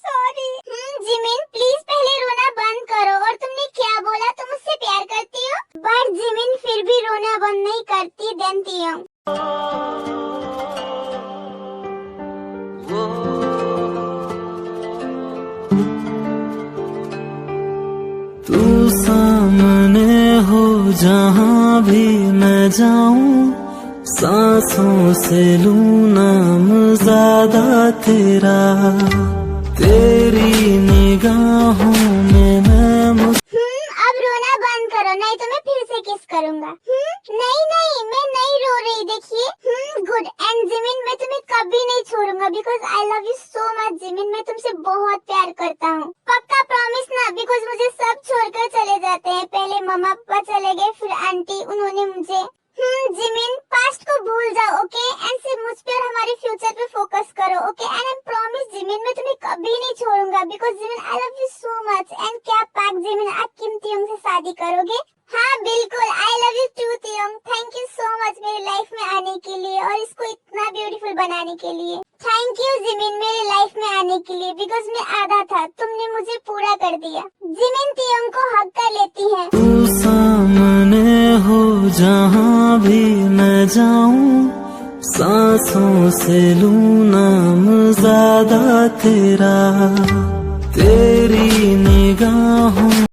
[SPEAKER 1] सॉरी। जिमिन प्लीज पहले रोना बंद करो। और तुमने क्या बोला? तुम मुझसे प्यार करती हो? बट जिमिन फिर भी रोना बंद नहीं करती। देन तियोंग
[SPEAKER 2] तू सामने हो जहाँ भी मैं जाऊं, सांसों से लूं नाम ज्यादा तेरा, तेरी निगाहों में मैं
[SPEAKER 1] अब रोना बंद करो, नहीं तो मैं फिर से किस करूँगा। नहीं मैं नहीं रो रही, देखिए। गुड। एंड जिमिन मैं तुम्हें कभी नहीं छोड़ूंगा because I love you so much. Jimin मैं तुमसे बहुत प्यार करता हूँ, पक्का प्रॉमिस ना? बिकॉज मुझे सब छोड़कर चले जाते हैं। पहले मम्मा पापा चले गए, फिर आंटी, उन्होंने मुझे। जिमिन पास्ट को भूल जाओ, ओके? एंड सिर्फ मुझ पे और हमारे फ्यूचर पे फोकस करो, okay? And I promise Jimin मैं तुम्हें कभी नहीं छोड़ूंगा because Jimin I love you so much. And क्या पाक जिमिन आप किम तियोंग से शादी करोगे? हाँ बिल्कुल, I love you too Taeyong. Thank you so much मेरी लाइफ में आने के लिए और इसको इतना ब्यूटीफुल बनाने के लिए। थैंक यू जिमिन मेरे लाइफ में आने के लिए, बिकॉज मैं आधा था, तुमने मुझे पूरा कर दिया। जिमिन तियोंग को हक कर लेती है।
[SPEAKER 2] तू सामने हो जहाँ भी मैं जाऊं, सांसों से लूं नाम ज्यादा तेरा, तेरी निगाहों।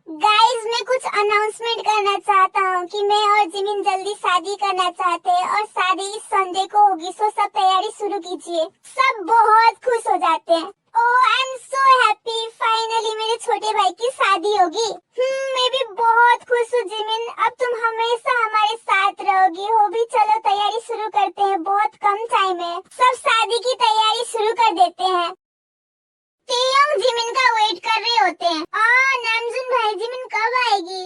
[SPEAKER 1] गाइस मैं कुछ अनाउंसमेंट करना चाहता हूँ कि मैं और जिमिन जल्दी शादी करना चाहते हैं और शादी इस संडे को होगी। सो सब तैयारी शुरू कीजिए। सब बहुत खुश जाते हैं। Oh I am so happy, finally मेरे छोटे भाई की शादी होगी। मैं भी बहुत खुश हूँ जिमिन, अब तुम हमेशा हमारे साथ रहोगी। हो भी, चलो तैयारी शुरू करते हैं, बहुत कम टाइम है, सब शादी की तैयारी शुरू कर देते हैं। तेयोंग जिमिन का वेट कर रहे होते हैं। नामजुन भाई, जिमिन कब आएगी?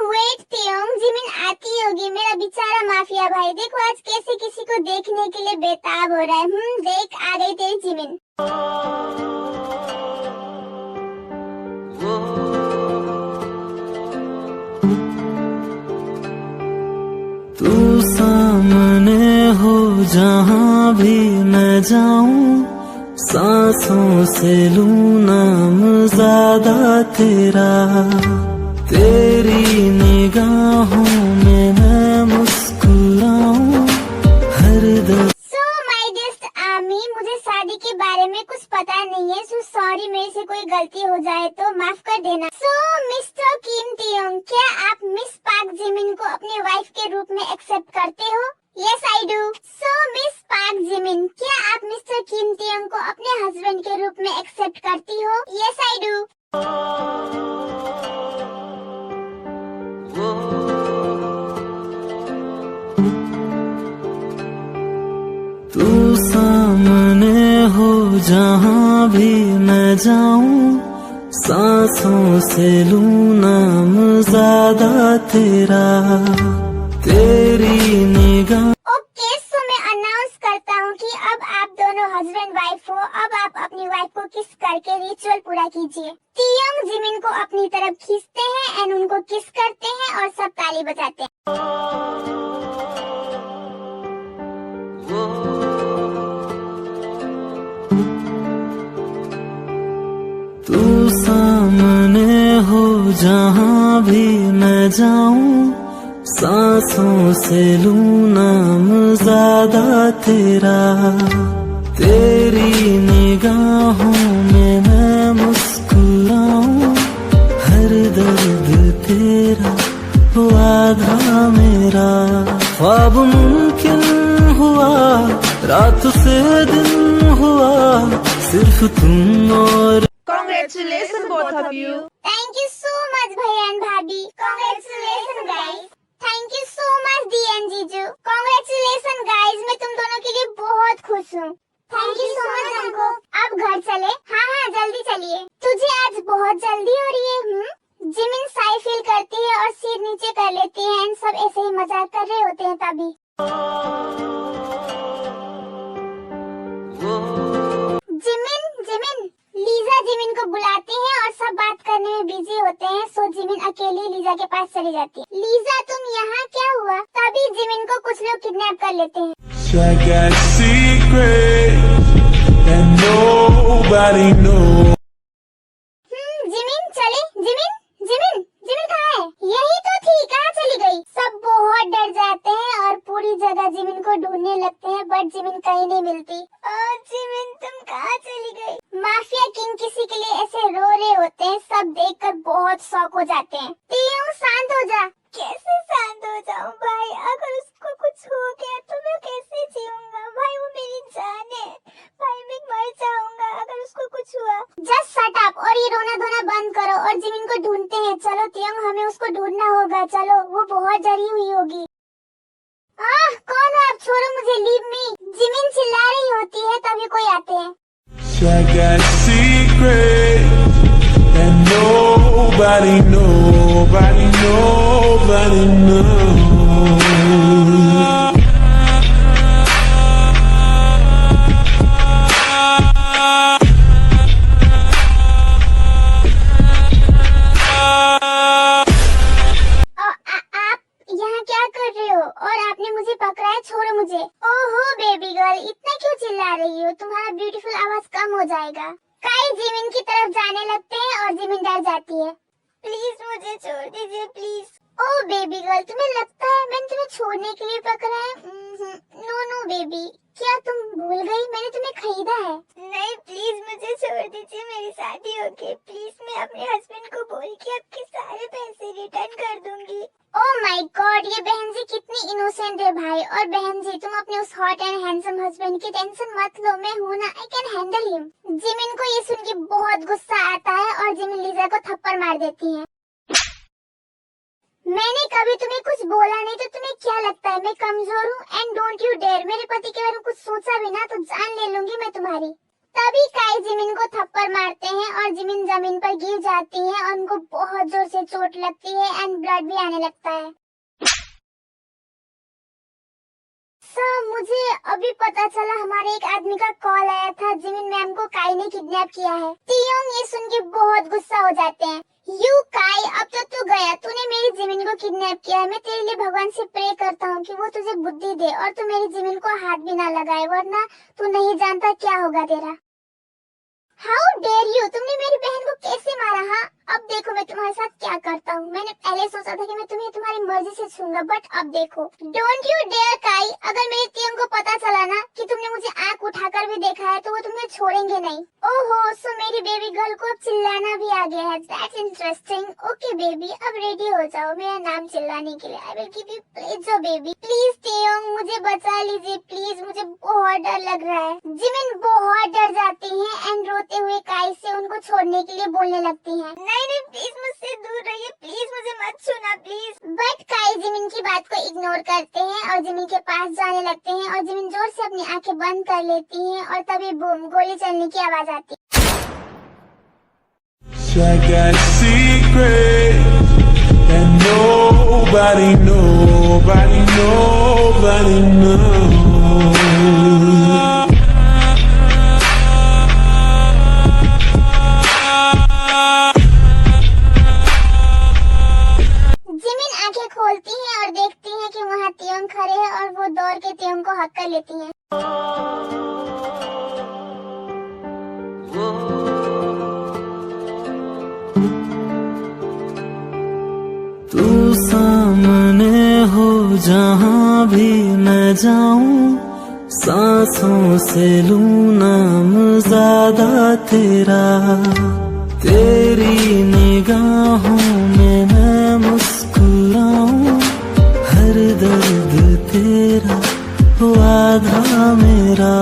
[SPEAKER 1] वेट तेयोंग, जिमिन आती होगी। मेरा बेचारा माफिया भाई, देखो आज कैसे किसी को देखने के लिए बेताब हो रहा है। देख, आ गई तेरी जिमिन।
[SPEAKER 2] तू सामने हो जहाँ भी मैं जाऊं, सांसों से लूं नाम ज्यादा तेरा, तेरी निगाहों में मैं मुस्कुराऊं हर दम।
[SPEAKER 1] सो माय डियर आमी, मुझे शादी के बारे में कुछ पता नहीं है, सो सॉरी, मेरे से कोई गलती हो जाए तो माफ कर देना। सो मिस्टर किम तेयोंग, क्या आप मिस पार्क जिमिन को अपनी वाइफ के रूप में एक्सेप्ट करते हो? Yes I do. So miss park Jimin, क्या आप मिस्टर किम तेयोंग को अपने हस्बैंड के रूप में एक्सेप्ट करती हो? Yes I do.
[SPEAKER 2] तू सामने हो जहाँ भी मैं जाऊं, सांसों से लूं नाम ज्यादा तेरा, तेरी निगाह।
[SPEAKER 1] ओके, सो मैं अनाउंस करता हूँ कि अब आप दोनों हस्बैंड वाइफ हो। अब आप अपनी वाइफ को किस करके रिचुअल पूरा कीजिए। तेयोंग जिमिन को अपनी तरफ खींचते हैं एंड उनको किस करते हैं और सब ताली बजाते हैं।
[SPEAKER 2] तू सामने हो जहाँ भी मैं जाऊं, सांसों से लूं नाम ज्यादा तेरा, तेरी निगाहों में मैं मुस्कुराऊं हर दर्द तेरा हो आधा मेरा। ख्वाब मुमकिन हुआ, रात से दिन हुआ, सिर्फ तुम और।
[SPEAKER 5] Congratulations, both of you.
[SPEAKER 1] Thank you so much भैया एंड भाभी। Congratulation guys. Thank you so much the and जीजू। कांग्रेचुलेशन गाइस, मैं तुम दोनों के लिए बहुत खुश हूँ। थैंक यू सो मच हमको। अब घर चले? हाँ, जल्दी चलिए। तुझे आज बहुत जल्दी हो रही है? जिमिन साई फील करती है और सिर नीचे कर लेती है एंड सब ऐसे ही मजाक कर रहे होते हैं तभी। जिमिन लीजा जिमिन को बुलाती है और सब बात करने में बिजी होते हैं। सो जिमिन अकेली लीजा के पास चली जाती है। लीजा, तुम यहाँ क्या हुआ? तभी जिमिन को कुछ लोग किडनैप कर लेते हैं।
[SPEAKER 3] I got secret that nobody knows.
[SPEAKER 1] Jimin चले? जिमिन कहाँ है? यही तो थी, कहाँ चली गई? सब बहुत डर जाते हैं और पूरी जगह जिमिन को ढूंढने लगते हैं, बट जिमिन कहीं नहीं मिलती। जिमिन तुम कहाँ चली गई? माफिया किंग किसी के लिए ऐसे रो रहे होते हैं, सब देखकर बहुत शॉक हो जाते हैं। तेयोंग शांत हो जा। कैसे शांत हो जाऊं भाई? अगर उसको कुछ हो गया तो मैं कैसे जीऊंगा भाई? वो मेरी जान है भाई, मैं मर जाऊंगा अगर उसको कुछ हुआ। जस्ट शट अप और ये रोना धोना बंद करो और जिमिन को ढूंढते हैं। चलो तेयोंग, हमें उसको ढूंढना होगा। चलो, वो बहुत डरी हुई होगी। कौन है आप? छोड़ो मुझे, लीव मी। जिमिन चिल्ला रही होती है तभी कोई आते हैं।
[SPEAKER 3] I got secret that nobody knows.
[SPEAKER 1] आप यहाँ क्या कर रहे हो? और आपने मुझे पकड़ा है, छोड़ो मुझे। ओहो बेबी गर्ल, इतना क्यों चिल्ला रही हो? तुम्हारा ब्यूटीफुल आवाज कम हो जाएगा। काई जिमिन की तरफ जाने लगते हैं और जिमिन डर जाती है। प्लीज मुझे छोड़ दीजिए प्लीज। ओ बेबी गर्ल, तुम्हें लगता है मैंने तुम्हें छोड़ने के लिए पकड़ा है? नो बेबी, क्या तुम भूल गई? मैंने तुम्हें खरीदा है। नहीं प्लीज मुझे छोड़ दीजिए, मेरी शादी हो गई। प्लीज मैं अपने हस्बैंड को बोल के आपके सारे पैसे रिटर्न कर दूंगी। ओह माय गॉड, ये बहन जी कितनी इनोसेंट है भाई। और बहन जी तुम अपने उस हॉट एंड हैंडसम हस्बैंड की टेंशन मत लो, मैं हूँ ना, I can handle him. Jimin को ये सुन के बहुत गुस्सा आता है और जिमिन लीजा को थप्पड़ मार देती है। मैंने कभी तुम्हें कुछ बोला नहीं तो तुम्हें क्या लगता है मैं कमजोर हूँ? एंड डोंट यू डेयर मेरे पति के बारे में कुछ सोचा भी ना तो जान ले लूंगी मैं तुम्हारी। तभी काई जिमिन को थप्पड़ मारते हैं और जिमिन जमीन पर गिर जाती है और उनको बहुत जोर से चोट लगती है एंड ब्लड भी आने लगता है। मुझे अभी पता चला हमारे एक आदमी का कॉल आया था, जिमिन मैम को काई ने किडनैप किया है। तियोंग ये सुन के बहुत गुस्सा हो जाते हैं। यू काई, अब तो तू गया, तूने मेरी जिमिन को किडनैप किया है। मैं तेरे लिए भगवान से प्रे करता हूँ कि वो तुझे बुद्धि दे और तू मेरी जिमिन को हाथ भी ना लगाए, वरना तू नहीं जानता क्या होगा तेरा। हाउ डेयर यू, तुमने मेरी बहन को कैसे मारा? हाँ अब देखो मैं तुम्हारे साथ क्या करता हूँ। मैंने पहले सोचा था कि मैं तुम्हें तुम्हारी मर्जी से छूंगा, बट अब देखो। डोंट यू डेयर काई, अगर मेरे तियोंग को पता चला ना कि तुमने मुझे आंख उठाकर भी देखा है तो वो तुम्हें छोड़ेंगे नहीं। ओहो, सो मेरी बेबी गर्ल को अब चिल्लाना भी आ गया है। That's interesting. ओके बेबी, अब रेडी हो जाओ मेरा नाम चिल्लाने के लिए। I will give you pleasure baby. Please Taeyong मुझे बचा लीजिए प्लीज, मुझे बहुत डर लग रहा है। जिमिन बहुत डर जाती है एंड रोते हुए काई से उनको छोड़ने के लिए बोलने लगती है। नहीं प्लीज मुझसे दूर रहिए, प्लीज मुझे मत छूना प्लीज। बट काई जिमिन की बात को इग्नोर करते हैं और जिमिन के पास जाने लगते हैं और जिमिन जोर से अपनी आंखें बंद कर लेती है और तभी बूम, गोली चलने की आवाज आती है।
[SPEAKER 3] I got secrets that nobody knows.
[SPEAKER 1] Jimin आंखें खोलती हैं और देखती हैं कि वहाँ तियोंग खड़े हैं और वो दौड़ के तियोंग को हक कर लेती हैं।
[SPEAKER 2] तू सामने हो जहाँ भी मैं जाऊं, सांसों से लूं नाम ज्यादा तेरा। तेरी निगाहों में मैं मुस्कुराऊं, हर दर्द तेरा हो आधा मेरा।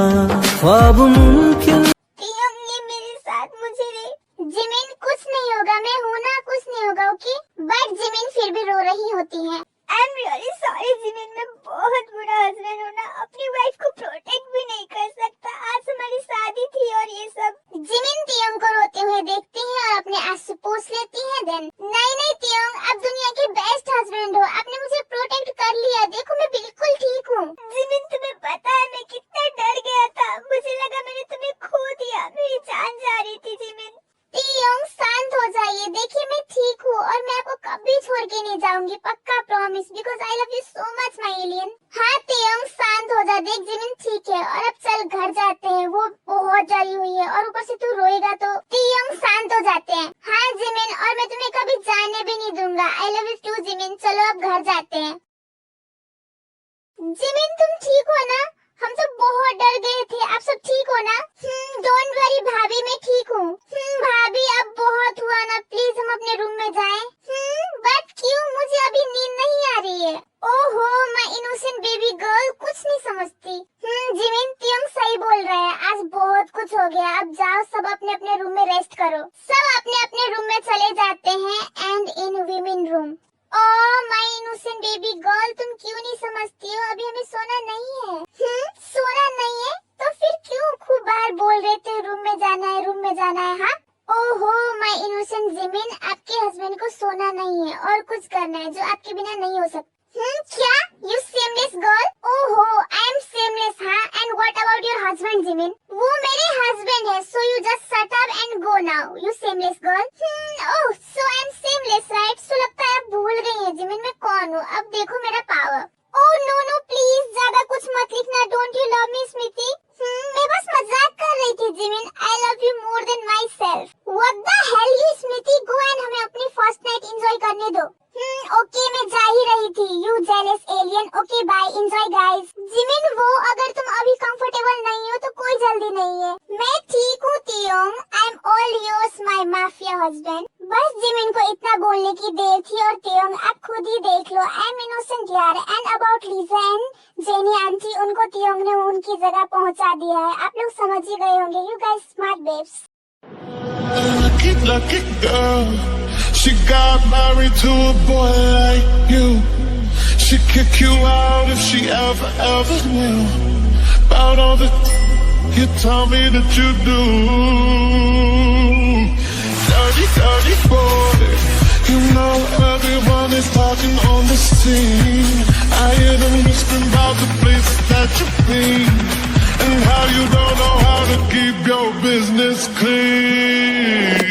[SPEAKER 2] ख्वाब मुमकिन
[SPEAKER 1] तियोंग ये मेरे साथ मुझे रे। जिमिन कुछ नहीं होगा, मैं हूँ ना, कुछ नहीं होगा ओके। बट जिमिन फिर भी रो रही होती है। आई एम रियली सॉरी जिमिन, मैं बहुत बुरा हस्बैंड हूँ ना, अपनी वाइफ को प्रोटेक्ट भी नहीं कर सकता। आज हमारी शादी थी और ये सब। जिमिन तियोंग को रोते हुए देखती है और अपने आंसू पोंछ लेती है। देन नहीं तियोंग, अब दुनिया के बेस्ट हस्बैंड हो, आपने मुझे प्रोटेक्ट कर लिया, देखो मैं बिल्कुल ठीक हूँ। जिमिन तुम्हें पता है मैं कितना डर गया था, मुझे लगा मैंने तुम्हें खो दिया, मेरी जान जा रही थी। जिमिन तियोंग शांत हो जाइए, देखिए मैं ठीक हूँ और मैं आपको कभी छोड़ के नहीं जाऊंगी, पक्का promise, because I love you so much my alien. हाँ तियोंग शांत हो जा, देख जिमिन ठीक है और अब चल घर जाते हैं, वो बहुत डरी हुई है और ऊपर से तू रोएगा तो। तियोंग शांत हो जाते हैं। हाँ जिमिन, और मैं तुम्हें कभी जाने भी नहीं दूंगा। I love you too Jimin, चलो अब घर जाते हैं। जिमिन तुम ठीक हो ना? हम सब बहुत डर गए थे, आप सब ठीक हो ना? डोंट वरी भाभी, मैं ठीक हूँ। भाभी अब बहुत हुआ ना, प्लीज हम अपने रूम में जाएं। बट क्यों, मुझे अभी नींद नहीं आ रही है। ओहो माय इनोसेंट बेबी गर्ल, कुछ नहीं समझती। जिमिन तियोंग सही बोल रहा है, आज बहुत कुछ हो गया, अब जाओ सब अपने अपने रूम में रेस्ट करो। सब अपने अपने रूम में चले जाते हैं and in women room. Oh my innocent baby girl, तुम क्यों नहीं समझती हो, अभी हमें सोना नहीं है। सोना नहीं है तो फिर क्यों खूब बाहर बोल रहे थे रूम में जाना है, रूम में जाना है। हाँ ओहो माय इनोसेंट जिमिन, आपके हस्बैंड को सोना नहीं है और कुछ करना है जो आपके बिना नहीं हो सकता। क्या? You shameless girl? ओहो आई एम सेमलेस। हाँ and what about your husband Jimin? वो मेरे हस्बैंड है, so you just shut up and go now you shameless girl. Oh so I am shameless right? So लगता है आप भूल गई हैं जिमिन मैं कौन हूँ। अब देखो मेरा पावर। ओह नो प्लीज ज्यादा कुछ मत लिखना। Don't you love me Smiti? मैं बस मजाक कर रही थी Jimin, I love you more than my self. What the hell you Smiti, go and हमें अपनी फर्स्ट नाइट एंजॉय करने दो। ओके मैं जा ही रही थी, you jealous alien. Okay bye, enjoy guys. Jimin वो अगर तुम अभी कंफर्ट my mafia husband. बस जिमिन को इतना बोलने की देर थी और तेयोंग आप खुद ही देख लो. I'm innocent यार. And about Lisa and jenny aunty, उनको तेयोंग ने उनकी जगह पहुंचा दिया है. आप लोग समझ ही गए होंगे. You guys smart babes.
[SPEAKER 4] Lucky, lucky girl. She got married to a boy like you. She'd kick you out if she ever knew about all the you tell me that you do. Dirty, dirty boy. You know everyone is talking on the scene. I hear them whispering about the places that you've been and how you don't know how to keep your business clean.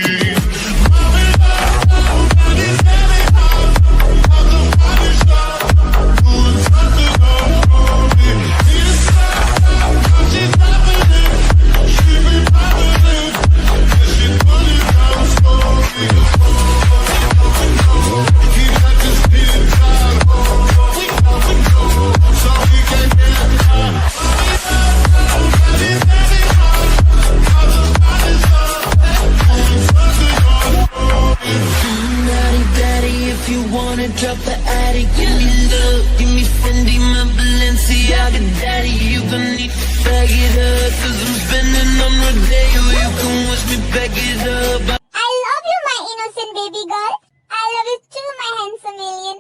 [SPEAKER 2] Drop the attic, give me love, give me Fendi, my Balenciaga daddy. You gon' need to bag it up, 'cause I'm spending on Rodeo. You can watch me back it up.
[SPEAKER 1] I love you, my innocent baby girl. I love you too, my handsome alien.